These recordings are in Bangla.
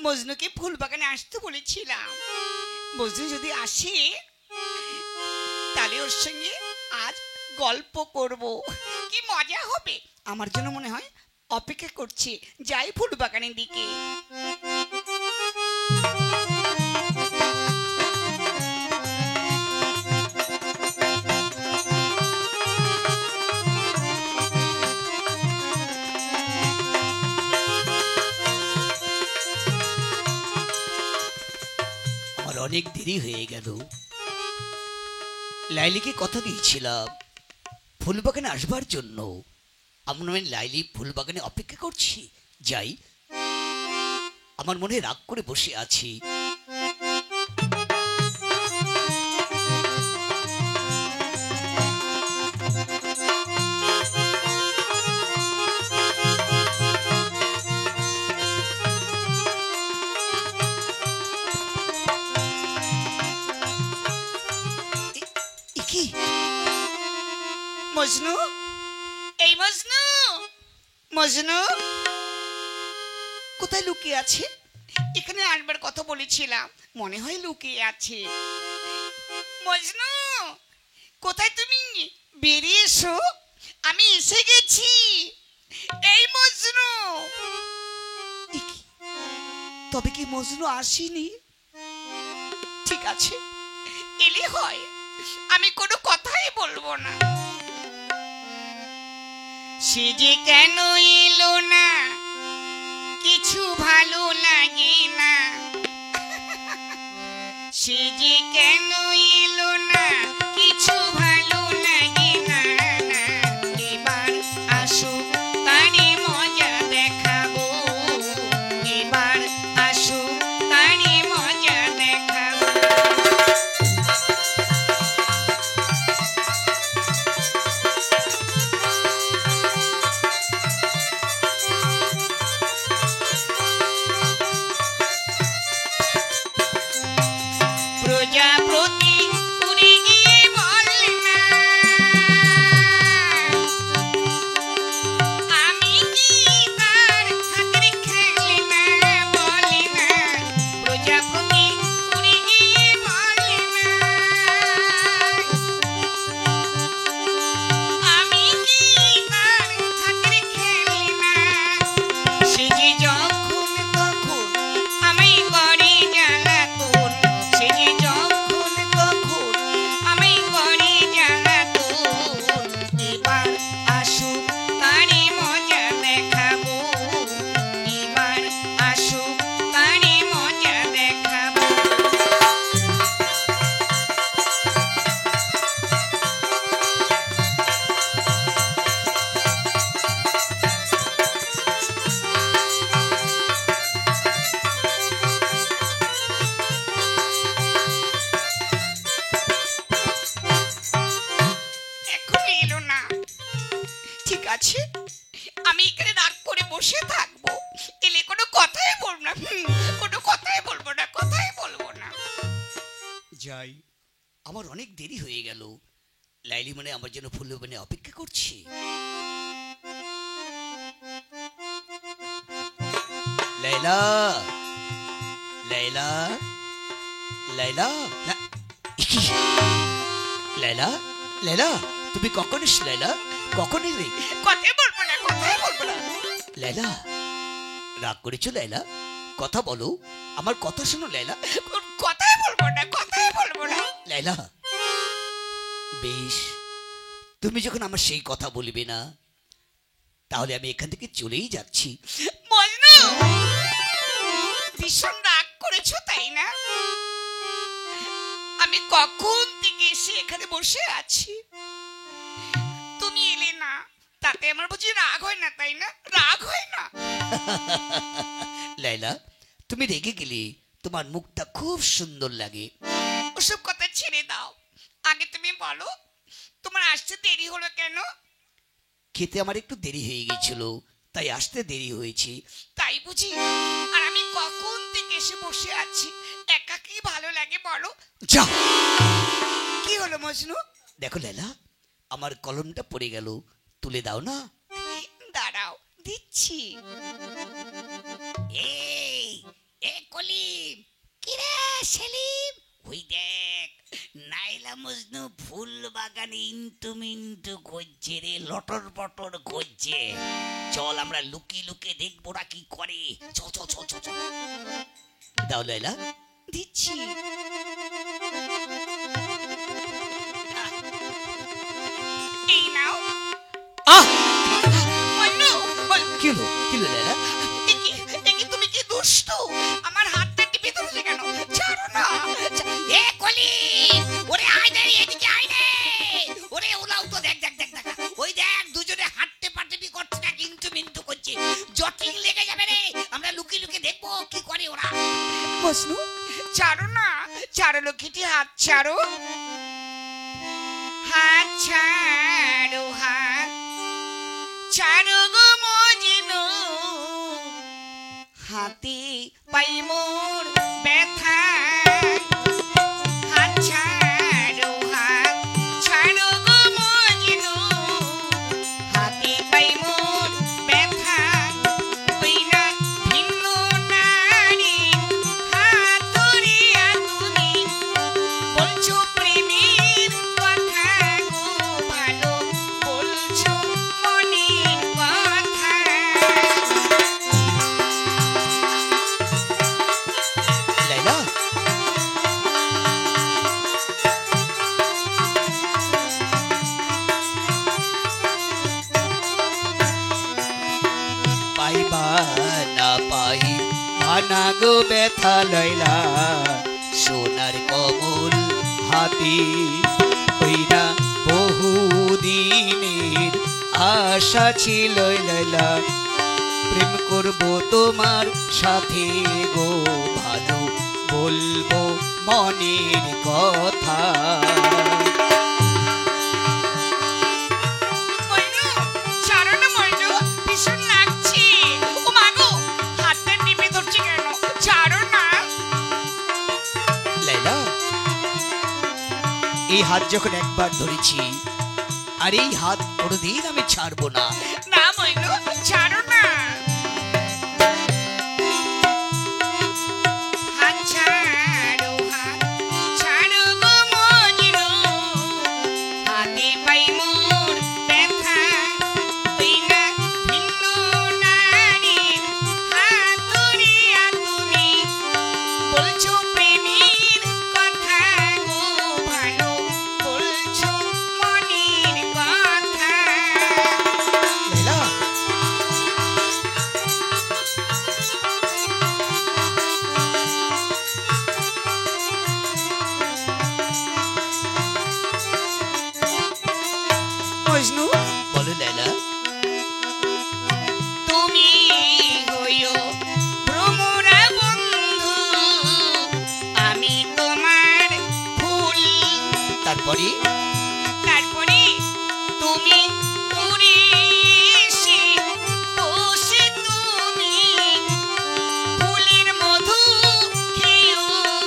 মজনুকে ফুল বাগানে আসতে বলেছিলাম। মজনু যদি আসে তাহলে ওর সঙ্গে আজ গল্প করব, কি মজা হবে। আমার জন্য মনে হয় অপেক্ষা করছে। যাই ফুল বাগানের দিকে। আমার অনেক দেরি হয়ে গেল। লাইলিকে কথা দিয়েছিলাম ফুলবাগানে আসবার জন্য। আমার মনে লাইলি ফুলবাগানে অপেক্ষা করছি। যাই, আমার মনে রাগ করে বসে আছি। মজনু, এই মজনু, মজনু কোথায় লুকিয়ে আছে? এখানে আসবার কথা বলেছিলাম, মনে হয় লুকিয়ে আছে। মজনু কোথায় তুমি? বেরিয়ে এসো, আমি এসে গেছি। এই মজনু। তবে কি মজনু আসেনি? ঠিক আছে, এলে হয়, আমি কোনো কথাই বলবো না। সে যে কেন এলো না, কিছু ভালো লাগে না। সে যে কেন এলো না, কিছু ভালো লাগে না। এবার আসুক তারে মজা দেখাবো, এবার আসুক তারে মজা দেখাবো। প্রজাপতি উড়ে গিয়ে বলে না, আমি কি তার হাতের খেলনা, বলে না। প্রজাপতি উড়ে গিয়ে বলে না, আমি কি তার হাতের খেলনা। সে যে যখন তখন আমায় করে জ্বালাতন, সে যে যখন তখন আমায় করে জ্বালাতন। এবার আসুক তারে মজা দেখাবো, এবার আসুক তারে মজা দেখাবো। এখন এলো না, ঠিক আছে, আমি এখানে রাগ করে বসে থাকবো। এলে কোনো কথাই বলবো না, কোনো কথাই বলবো না, কথাই বলবো না। যাই, আমার অনেক দেরি হয়ে গেল। লাইলি মানে আমার জন্য ফুলবাগানে অপেক্ষা করছি। লাইলা, লাইলা, লাইলা, লাইলা, লাইলা, তুমি কখন এস? লাইলা, কখন এলে? কথাই বলবো না, কথাই বলবো না। লাইলা, রাগ করেছো? লাইলা, কথা বলো, আমার কথা শোনো। লাইলা, কথাই বলবো না, কথাই বলবো না। লাইলা, বেশ, তুমি যখন আমার সেই কথা বলবে না, তাহলে আমি এখান থেকে চলেই যাচ্ছি। মজনু, ভীষণ রাগ করেছো তাই না? আমি কখন থেকে এসে এখানে বসে আছি, তুমি এলে না, তাতে আমার বুঝি রাগ হয় না তাই না? রাগ হয় না? লাইলা, তুমি রেগে গেলে তোমার মুখটা খুব সুন্দর লাগে। ওসব কথা ছেড়ে দাও, আগে তুমি বলো তোমার আসতে দেরি হলো কেন? খেতে আমার একটু দেরি হয়ে গেছিল, তাই আসতে দেরি হয়েছে। তাই বুঝি? আর আমি কখন থেকে এসে বসে আছি, একা কি ভালো লাগে বলো? যা, কি হলো মজনু? দেখো লাইলা, আমার কলমটা পড়ে গেল, তুলে দাও না। দাঁড়াও, দিচ্ছি। এই, কলিম, কিরে সেলিম, ওই দেখ নাইলা মজনু ফুল বাগানে ইন্টু মিন্টু করছে রে, লটর পটর করছে। চল আমরা লুকিয়ে লুকিয়ে দেখবো না কি করে। চল চল চল চল চল। দাও লাইলা। দিচ্ছি। এই নাও। আহ, মজনু, কি হলো কি হলো লাইলা? একি তুমি কি দুষ্ট? আমার হাতটা টিপে ধরেছে কেন? ছাড়ো না। এ কলিম, ওরে আয় রে, এদিকে আয় রে। ওরে ওলাও তো, দেখ দেখ দেখ দেখ, ওই দেখ দুজনে হাঁটতে পারতে করছে না, কিন্তু মিন্তু করছে। জটিং লেগে যাবে রে, আমরা লুকিয়ে লুকিয়ে দেখবো কি করে ওরা। মজনু, ছাড়ো না। ছাড়ো লক্ষ্মীটি, হাত ছাড়ো। হাত ছাড়ো, হাত ছাড়ো গো মজনু। হাতে পাই মোর ব্যথা। হাত ছাড়ো, হাত ছাড়ো গো মজনু। হাতে পাই মোর ব্যথা। ওই না ভিন্ন নারী হাত ধরিয়া তুমি বলছো প্রেমের কথা গো, ভালো বলছো মনের কথা। লাইলা, পাইবা না পাই ভানা গো ব্যথা লাইলা, সোনার কমল হাতে হইনা বহুদিনের আশা ছিল লাইলা। প্রেম করব তোমার সাথে গো, ভালো বলবো মনের কথা। মজনু, ছাড়ো না মজনু, ভীষণ লাগছে। ও মা গো, হাতটা টিপে ধরছে কেন? ছাড়ো না। লাইলা, এই হাত যখন একবার ধরেছি, আর এই হাত কোনোদিন আমি ছাড়বো না। না মজনু, ছাড়ো না। হাত ছাড়ো, হাত ছাড়ো গো মজনু। হাতে পাই মোর ব্যথা। ওই না ভিন্ন নারীর হাত ধরিয়া তুমি বলছো প্রেমের কথা গো, ভালো বলছো মনের কথা। লাইলা, মজনু, বলো লাইলা। তুমি হইও ভ্রমরা বন্ধু, আমি তোমার ফুল। তারপরে তারপরে তুমি উড়ে এসে বসে তুমি ফুলের মধু খেও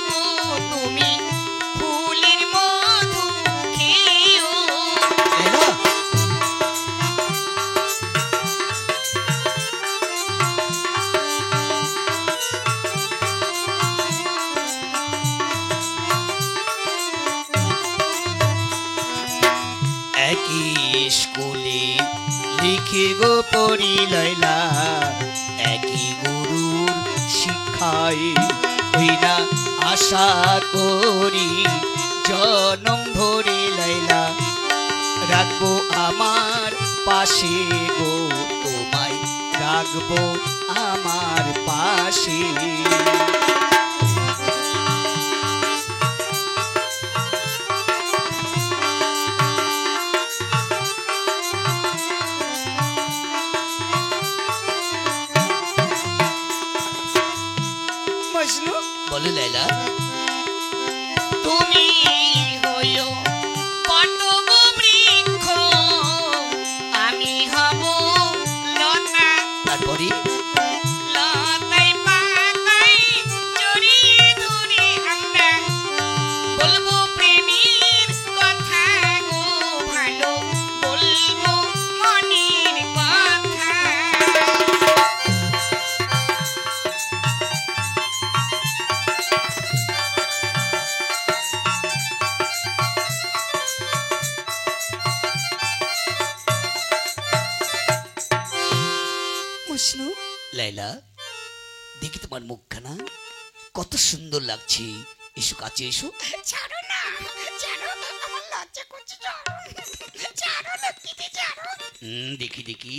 গো, তুমি ফুলের মধু খেও। লাইলা, একই স্কুলে লিখে গো পড়ি লাইলা, একই গুরুর শিক্ষায় হইনা আশা করি জনম ভরে লাইলা। রাখবো আমার পাশে গো, তোমায় রাখবো আমার পাশে। মজনু, বলো লাইলা। তুমি হইও পটগ বৃক্ষ, আমি হব লতা। তারপরে লতায় পাতায় জড়িয়ে ধরে আমরা বলবো প্রেমের কথা গো, ভালো বলবো মনের কথা। নাইলা, দেখি তোমার মুখখানা কত সুন্দর লাগছে। এসো কাছে এসো। ছাড়ো না, ছাড়ো, আমার লজ্জা করছে, ছাড়ো, ছাড়ো লক্ষ্মীটি, ছাড়ো। দেখি দেখি।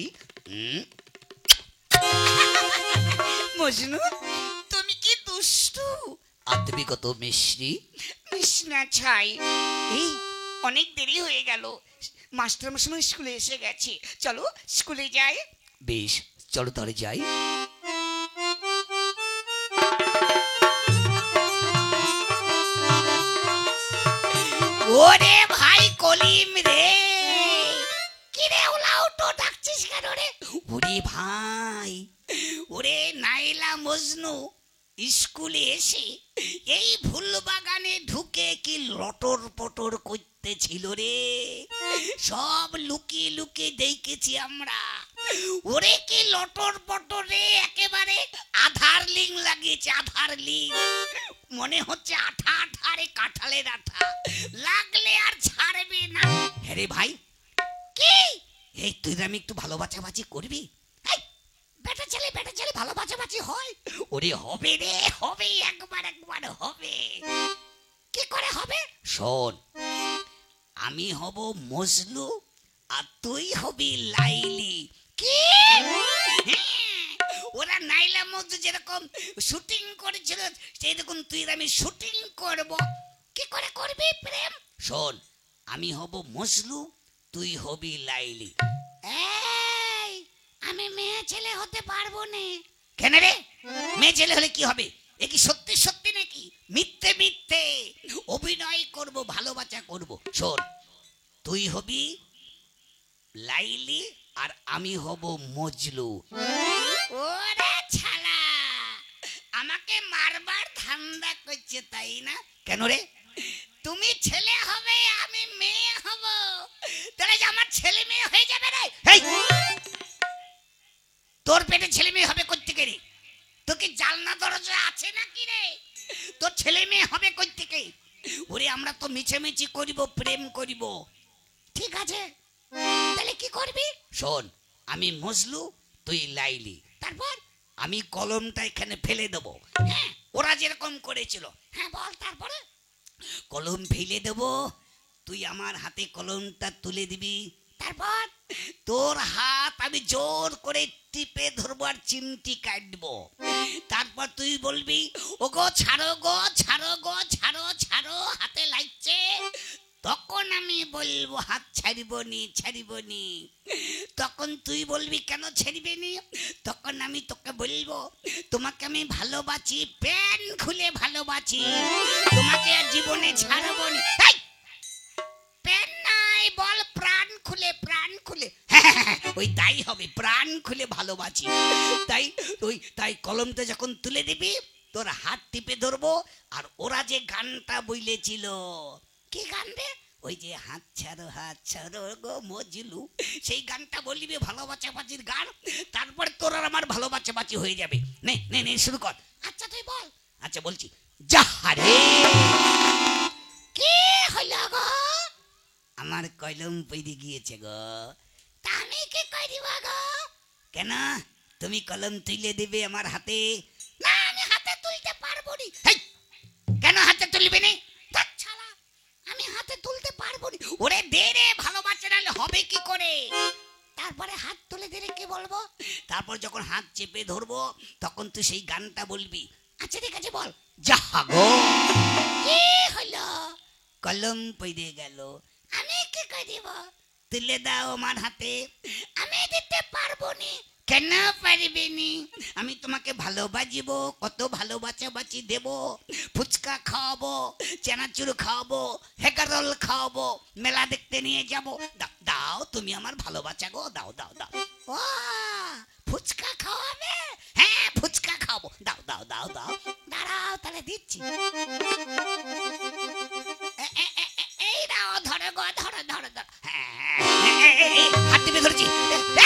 মজনু, তুমি কি দুষ্টু। আর তুমি কত মিষ্টি। কৃষ্ণা ছাই, এই অনেক দেরি হয়ে গেল, মাস্টার মশাই স্কুলে এসে গেছে, চলো স্কুলে যাই। বেশ, চলো তাহলে যাই। ওরে ভাই কলিম রে, কি রে উলাউটো ডাকছিস কেন রে? ওরে ভাই, ওরে নাইলা মজনু স্কুলে এসে এই ফুল বাগানে ঢুকে কি লটর পটর করতেছিল রে, সব লুকিয়ে লুকিয়ে দেখেছি আমরা। ওরে কি লটর পটর রে, একেবারে আধার লিং লাগিয়েছে, আধার লিং, মনে হচ্ছে আঠা আঠা রে, কাঁঠালের আঠা লাগলে আর ছাড়বে না। হ্যাঁ রে ভাই, কি এই তুই আমি একটু ভালো বাছাবাছি করবি? বেটা ছেলে ভালো বাছাবাছি হয়? ওরে হবে হবে রে, হবে, একবার একবার হবে। কি করে হবে? শোন, আমি হব মজলু আর তুই হবি লাইলি। কি? ওরা নাইলা মজনু যেরকম শুটিং করেছিল সেরকম তুই আর আমি শুটিং করব। কি করে করবি প্রেম? শোন, আমি হব মজলু, তুই হবি লাইলি। এই, আমি মেয়ে ছেলে হতে পারবো না। কেন রে? মেয়ে ছেলে হলে কি হবে? এ কি সত্যি সত্যি নাকি? মিথ্যে মিথ্যে অভিনয় করব, ভালোবাসা করব। শোন, তুই হবি লাইলি আর আমি হব মজলু। ওরে ছালা, আমাকে মারবার ধান্দা করছে তাই না? কেন রে? তুমি ছেলে হবে, আমি মেয়ে হব, তাহলে যে আমার ছেলে মেয়ে হয়ে যাবে রে। এই, তোর পেটে ছেলে মেয়ে হবে কোত্থেকে রে? তোর কি জালনা দরজা আছে নাকি রে? তোর ছেলে মেয়ে হবে কোত্থেকে? ওরে আমরা তো মিছেমিছি করিব, প্রেম করিব। ঠিক আছে, তাহলে কি করবি? শোন, আমি মজলু, তুই লাইলি। তারপর? আমি কলমটা এখানে ফেলে দেবো। হ্যাঁ, ওরা যেরকম করেছিল। হ্যাঁ বল, তারপরে? কলম ফেলে দেব, তুই আমার হাতে কলমটা তুলে দিবি। তারপর? তোর হাত আমি জোর করে টিপে ধরবো আর চিমটি কাটবো। তারপর তুই বলবি, ওগো ছাড়ো গো, ছাড়ো গো, ছাড়ো ছাড়ো, হাতে লাগছে। তখন আমি বলবো হাত ছাড়িবনি, ছাড়িবনি। তখন তুই বলবি কেন ছাড়িবেনি? তখন আমি তোকে বলবো, তোমাকে আমি ভালোবাসি, প্যান খুলে ভালোবাসি, তোমাকে আর জীবনে ছাড়বনি। এই, প্যান নাই, বল প্রাণ খুলে, প্রাণ খুলে। ওই তাই হবে, প্রাণ খুলে ভালোবাসি। তাই কলমটা যখন তুলে দিবি, তোর হাত টিপে ধরবো। আর ওরা যে গানটা বইলেছিল, কি গান রে? ওই যে হাত ছাড়ো গো মজলু, সেই গানটা বলবি, ভালোবাসাবাজির গান। তারপরে তোর আর আমার ভালোবাসাবাজি হয়ে যাবে। নে নে নে, শুরু কর। আচ্ছা তুই বল। আচ্ছা বলছি, যাহারে কি হলো গো? আমার কলম পড়ে গিয়েছে গো। তা আমি কি করিব গো? কেন? তুমি কলম তুলে দিবে আমার হাতে। না, আমি হাতে তুলতে পারবো নি। হেই, কেন হাতে তুলবি না? ধ্যাৎ শালা, আমি হাতে তুলতে পারবো নি। ওরে দে রে, ভালোবাসা নাহলে হবে কি করে? তারপরে হাত তুলে দিলে কি বলবো? তারপর যখন হাত চেপে ধরবো, তখন তুই সেই গানটা বলবি। আচ্ছা ঠিক আছে, বল। যাহা গো, কি হলো? কলম পড়ে গেল, আমি কি করিব? তুলে দাও আমার হাতে। আমি দিতে পারবো নি। কেন পারবি নি? আমি তোমাকে ভালোবাসিব, কত ভালোবাসাবাসি দেব, ফুচকা খাওয়াবো, চানাচুর খাওয়াবো, হেকারল খাওয়াবো, মেলা দেখতে নিয়ে যাব। দাও তুমি আমার ভালোবাসা গো, দাও দাও দাও। ও, ফুচকা খাওয়াবে? হ্যাঁ, ফুচকা খাওয়াবো, দাও দাও দাও দাও। দাঁড়াও তাহলে দিচ্ছি। এই নাও, ধরো গো, ধরো ধরো ধরো। হ্যাঁ, হাত টিপে ধরছি।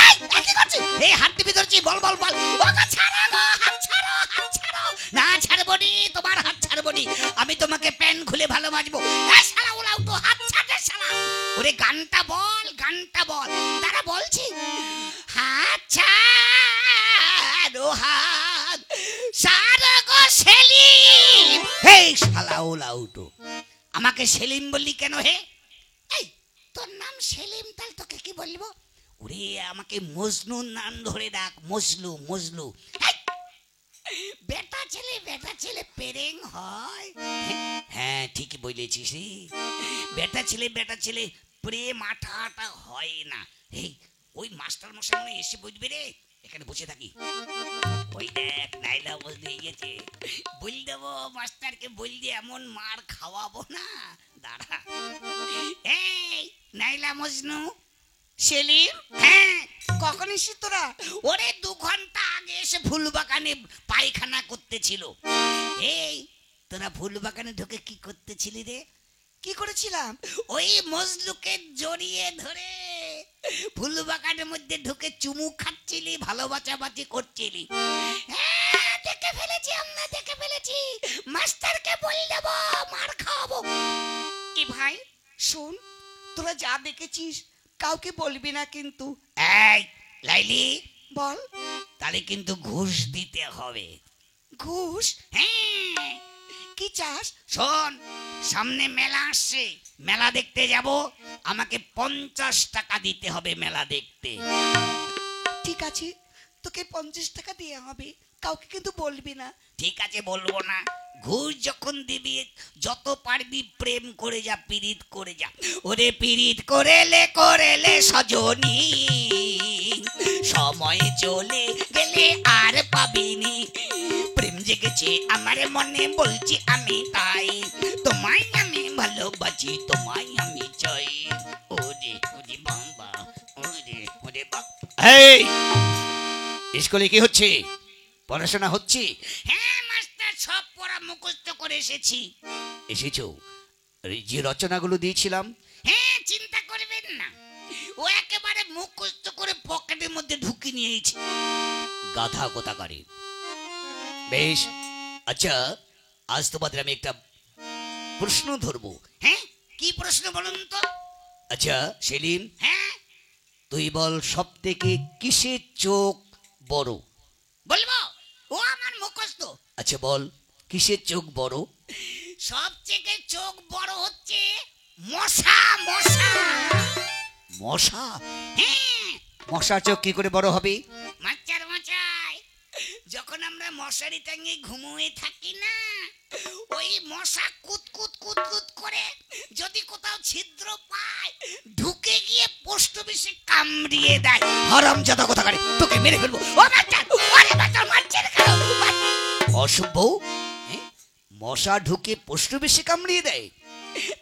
এই কি করছিস? এই হাত টিপে ধরছি, বল বল বল। ও গো, ছাড়ো গো, হাত ছাড়ো, হাত ছাড়ো। না ছাড়বো নি, তোমার হাত ছাড়বো নি। আমি তোমাকে প্যান খুলে ভালোবাসবো। এই শালা উলাও তো, হাত ছাড়ে শালা। ওরে গানটা বল, গানটা বল। তারা বলছি, হাত ছাড়ো, হাত সেলিম! হে শালা ওলা উঠো, আমাকে সেলিম বললি কেন হে? এই তোর নাম সেলিম, তাহলে তোকে কি বলবো? ওরে আমাকে মজনুর নাম ধরে ডাক, মজলু মজলু। এই, বেটা ছেলে পেরেং হয়। হ্যাঁ ঠিকই বলেছিস রে, বেটা ছেলে প্রেম আঠা আঠা হয় না। এই ওই মাস্টার মশাই মনে হয় এসে বুঝবে রে, এখানে বসে থাকি। ওই দেখ নাইলা বলতে গিয়েছে, বল দেবো মাস্টারকে, বল দিয়ে এমন মার খাওয়াবো না, দাঁড়া। এই নাইলা মজনু। সেলিম, হ্যাঁ কখন এসেছিস তোরা? ওরে 2 ঘন্টা আগে এসে ফুলবাগানে পায়খানা করতেছিল। এই তোরা ফুলবাগানে ঢুকে কি করতেছিলি রে? কি করেছিলাম? ওই মজলুকে জড়িয়ে ধরে ফুলবাগানের মধ্যে ঢুকে চুমু খাচ্ছিলি, ভালোবাসাবাজি করছিলি। হ্যাঁ, দেখে ফেলেছি, আমরা দেখে ফেলেছি। মাস্টারকে বল দেবো, মার খাওয়াবো। কি ভাই শোন, তোরা যা দেখেছিস কাউকে বলবি না কিন্তু। এই লাইলি, বল। তাহলে কিন্তু ঘুষ দিতে হবে। ঘুষ? হ্যাঁ, কি চাস? শোন, সামনে মেলা আসছে, মেলা দেখতে যাব, আমাকে 50 টাকা দিতে হবে মেলা দেখতে। ঠিক আছে, তোকে 50 টাকা দিয়ে হবে, কাউকে কিন্তু বলবি না। ঠিক আছে বলবো না। ঘুষ যখন দিবি, যত পারবি প্রেম করে যা, পিরিত করে যা। ওরে পিরিত করেলে সজনী, সময় চলে গেলে আর পাবিনি। প্রেম জেগেছে আমার মনে, বলছি আমি তাই, তোমায় আমি ভালোবাসি, তোমায় আমি চাই। ওরে ওরে বাবা, ওরে ওরে বাবা। এই স্কুলে কি হচ্ছে? পড়াশোনা হচ্ছে? হ্যাঁ মাস্টার, সব পড়া মুখস্থ করে এসেছি। এসেছো? যে রচনাগুলো দিয়েছিলাম হ্যাঁ, চিন্তা করবেন না, ও একেবারে মুখস্থ করে পকেটের মধ্যে ঢুকে নিয়েছে। গাধা কোথাকারে। বেশ, আচ্ছা আজ তোমাদের আমি একটা প্রশ্ন ধরবো। হ্যাঁ, কি প্রশ্ন বলুন তো? আচ্ছা সেলিম, হ্যাঁ তুই বল সব থেকে কিসের চোখ বড়? বলবো, ও আমার মুখস্থ। আচ্ছা বল কিসের চোখ বড়? সবথেকে চোখ বড় হচ্ছে মশা। মশা? মশা? হ্যাঁ মশার চোখ কি করে বড় হবে? মাস্টার মশাই, যখন আমরা মশারি টাঙিয়ে ঘুমিয়ে থাকি না, ওই মশা কুত কুত কুত কুত করে যদি কোথাও ছিদ্র পায়, ঢুকে গিয়ে পোস্ট অফিসে কামড়িয়ে দেয়। হারামজাদা কোথাকারে, তোকে মেরে ফেলবো। ও মাস্টার, আরে মাস্টার মারছেন কেন? অসভ্য! মশা ঢুকে পোস্ট অফিসে কামড়িয়ে দেয়?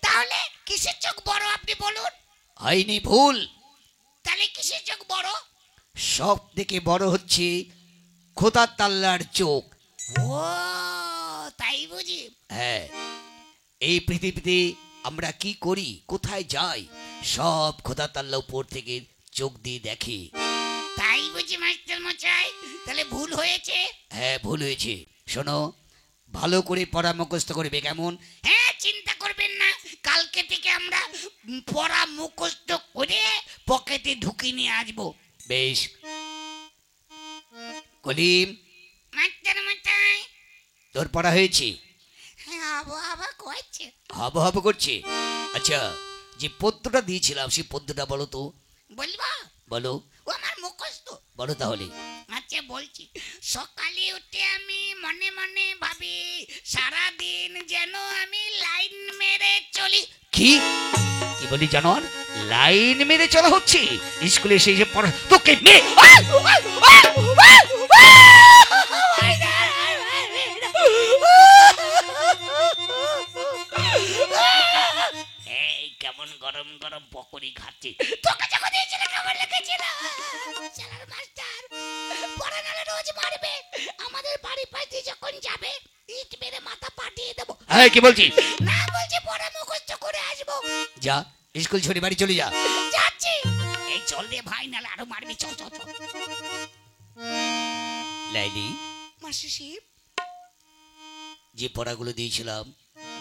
তাহলে কিসের চোখ বড় আপনি বলুন? হয়নি, ভুল। তাহলে কিসের চোখ বড়? সব থেকে বড় হচ্ছে খোদা তাল্লার চোখ। ও তাই বুঝি? হ্যাঁ, এই পৃথিবীতে আমরা কি করি, কোথায় যাই, সব খোদা তাল্লা উপর থেকে চোখ দিয়ে দেখে। তাই বুঝি মাস্টার মশাই? তাহলে ভুল হয়েছে। হ্যাঁ ভুল হয়েছে। শোনো, ভালো করে পড়া মুখস্থ করবে, কেমন? হ্যাঁ, চিন্তা করবেন না, কালকে থেকে আমরা পড়া মুখস্থ করে পকেটে ঢুকিয়ে নিয়ে আসবো। বেশ। কলিম, মাস্টার মশাই। তোর পড়া হয়েছে? হ্যাঁ, আবহাওয়া করছে। হব হব করছে। আচ্ছা, যে পদ্যটা দিয়েছিলাম সেই পদ্যটা বলো তো। বলবো? বলো। ও আমার মুখস্থ। বলো তাহলে। আচ্ছা বলছি, সকালে উঠে আমি মনে মনে ভাবি, সারাদিন যেন আমি লাইন মেরে চলি। কি কি বলি জানোয়ার? লাইন মেরে চলা হচ্ছে স্কুলে সেই যে পড়া, তোকে এই কেমন গরম গরম পকোড়ি খাচ্ছি, তোকে যখন দিয়েছিল কেমন লেগেছিল? শালার মাস্টার পড়া নালে রোজ মারবে, আমাদের বাড়ি পাইতে যখন যাবে ইট মেরে মাথা পাঠিয়ে দেবো। হ্যাঁ কি বলছি? না, বলছি পড়া মুখস্থ করে আসবো। যা, স্কুল ছেড়ে বাড়ি চলে যা। যাচ্ছি। এই চল রে ভাই, নালে আরো মারবি, চল চল চল। লাইলি, মাস্টার সাহেব। যে পড়াগুলো দিয়েছিলাম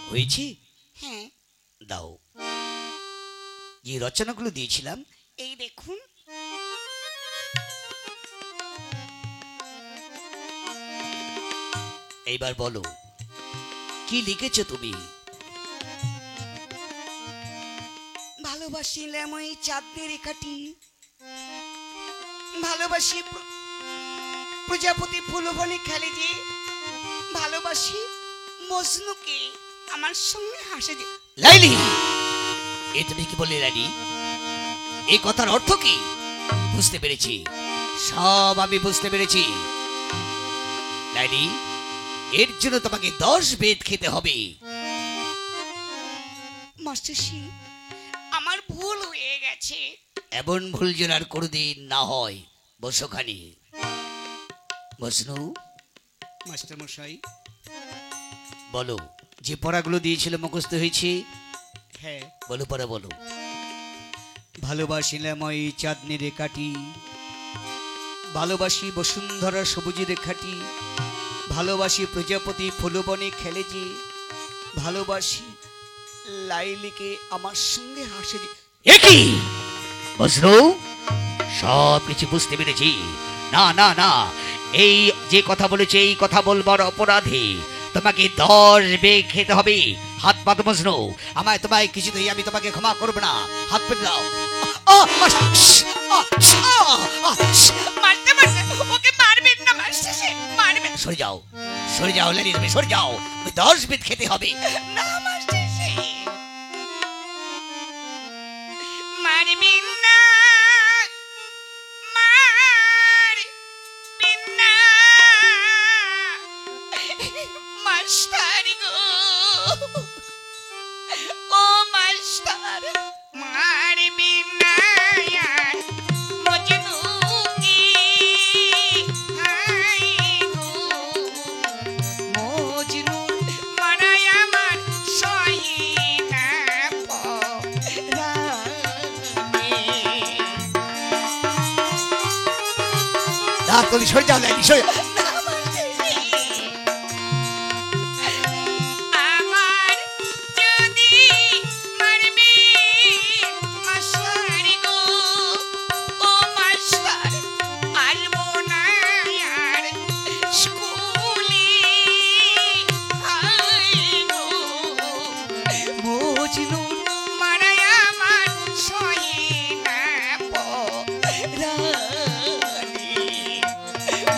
হয়েছে? হ্যাঁ। দাও। যে রচনাগুলো দিয়েছিলাম এই দেখুন। এইবার বলো কি লিখেছো তুমি? ভালোবাসিলাম ওই চাঁদনি রেখাটি, ভালোবাসি প্রজাপতি ফুলবনে খেলে যে, ভালোবাসি মজনুকে আমার সঙ্গে হাসে যে। লাইলি, এ তুমি কি বললে রানী? এই কথার অর্থ কি? বুঝতে পেরেছি, সব আমি বুঝতে পেরেছি। লাইলি, এর জন্য তোমাকে 10 বেদ খেতে হবে। মাস্টারজি, আমার ভুল হয়ে গেছে। এমন ভুল যেন আর কোনোদিন না হয়। বসো খানি। মজনু, মাস্টার মশাই। বলো, যে পড়াগুলো দিয়েছিল মুখস্থ হয়েছে? হ্যাঁ। বলো পড়া বলো। ভালোবাসিলাম ওই চাঁদনি রেখাটি, ভালোবাসি বসুন্ধরা সবুজ রেখাটি, ভালোবাসি প্রজাপতি ফুলবনে খেলে যে, ভালোবাসি লাইলিকে আমার সঙ্গে হাসে যে। একই মজনু, সব কিছু বুঝতে পেরেছি। না না না, এই যে কথা বলেছে এই কথা বলবার অপরাধে তোমাকে 10 বেগ খেতে হবে। হাত পাতো মজনু, তোমায় কিছুতেই আমি তোমাকে ক্ষমা করব না। হাত পেতে দাও। মারতে মারতে ওকে মারবেন না মাস্টারজি, মারবেন। সরে যাও, সরে যাও লেনি, তুমি সরে যাও। 10 বেগ খেতে হবে। না মাস্টারজি, মারবেন না, মারবেন না মাস্টার গো, ও মাস্টার, মারবেন না আর মজনুকে, হায় গো মজনুর মারায় আমার সহে না পরাণে। না তুমি সরে যাও লেনি, সরে যাও। আমার যদি মারবে মাস্টার গো, ও মাস্টার, পারবো না আর স্কুলে, হায় গো মজনুর মারায় আমার সহে না পরাণে,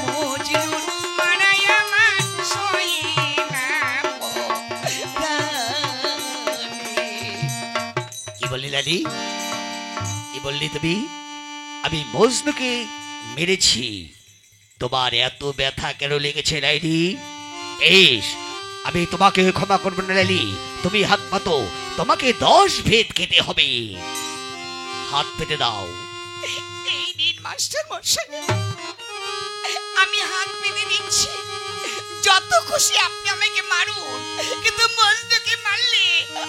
মজনুর মারায় আমার সহে না পরাণে। কি বললি লালি? কি বললি তুমি? আমি মজনুকে মেরেছি। তোমার এত ব্যথা কেন লেগেছে লাইলি? বেশ, আমি তোমাকে ক্ষমা করব না লাইলি। তুমি হাত পাতো, তোমাকে 10 ভেদ খেতে হবে। হাত পেতে দাও। এই নিন মাস্টার মশাই, আমি হাত পেতে দিচ্ছি। যত খুশি আপনি আমাকে মারুন, কিন্তু মজনুকে মারলে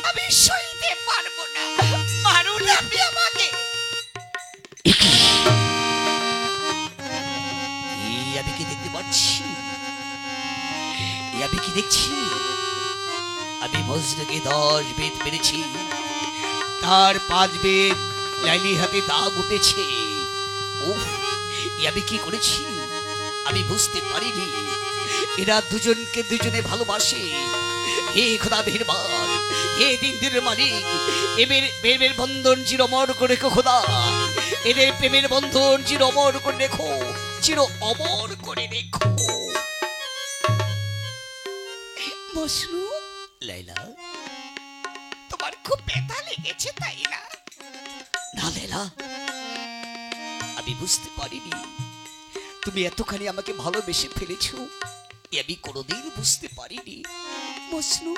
আমি সইতে পারবো না। মারুন আপনি আমাকে। এই আমি কি দেখতে পাচ্ছি? এই আমি কি দেখছি? আমি মজনুকে 10 বেদ মেরেছি, তার 5 বেদ লাইলি হাতে দাগ উঠেছে। উফ, এ আমি কি করেছি? আমি বুঝতে পারিনি এরা দুজনকে দুজনে ভালোবাসে। হে খোদা মেহেরবান, হে দিনের মালিক, এদের প্রেমের বন্ধন চির অমর করে রেখো খোদা। এদের প্রেমের বন্ধন চির অমর করে রেখো, চির অমর করে রেখো। মজনু, লাইলা, তোমার খুব ব্যথা লেগেছে তাই না? না লাইলা, আমি বুঝতে পারিনি তুমি এতখানি আমাকে ভালোবেসে ফেলেছো। এ আমি কোনোদিন বুঝতে পারিনি। মজনু,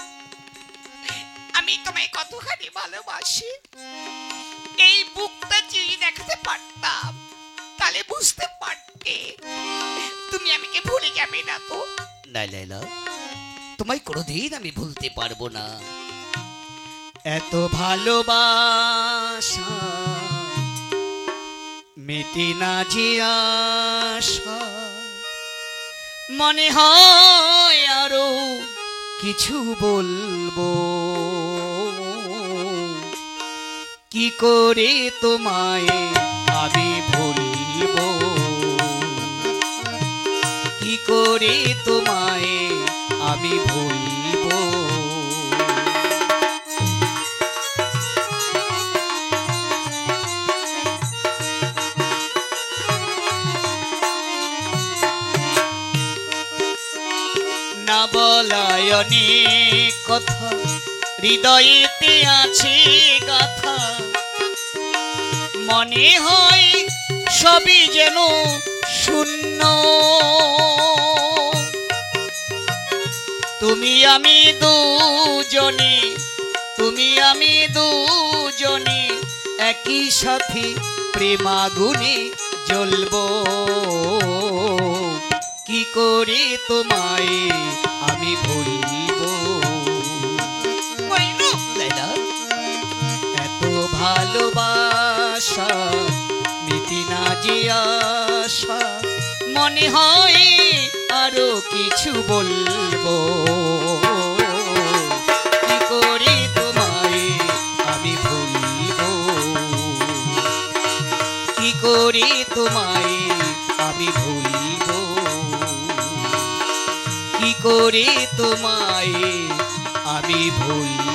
আমি তোমায় কতখানি ভালোবাসি এই বুকটা চিড়ি দেখাতে পারতাম, তাহলে বুঝতে পারতে। তুমি আমাকে ভুলে যাবে না তো? না লাইলা, তোমায় কোনোদিন আমি ভুলতে পারবো না। এত ভালোবাসা মেটে না যে আশা, মনে হয় আরো কিছু বলবো, কি করে তোমায় আমি ভুলবো, কি করে তোমায় আমি ভুলবো। না বলায় অনেক কথা হৃদয়েতে আছে গাথা, মনে হয় সবই যেন শূন্য। তুমি আমি দুজনে, তুমি আমি দুজনে একই সাথে প্রেমাগুনে জ্বলবো। কি করে তোমায় আমি ভুলবো। লাইলা, এত ভালোবাসা মিটি না যে আশা, মনে হয় আরো কিছু বলবো। কি করে তোমায় আমি ভুলবো, কি করে তোমায় আমি ভুলবো, কি করে তোমায় আমি ভুলবো।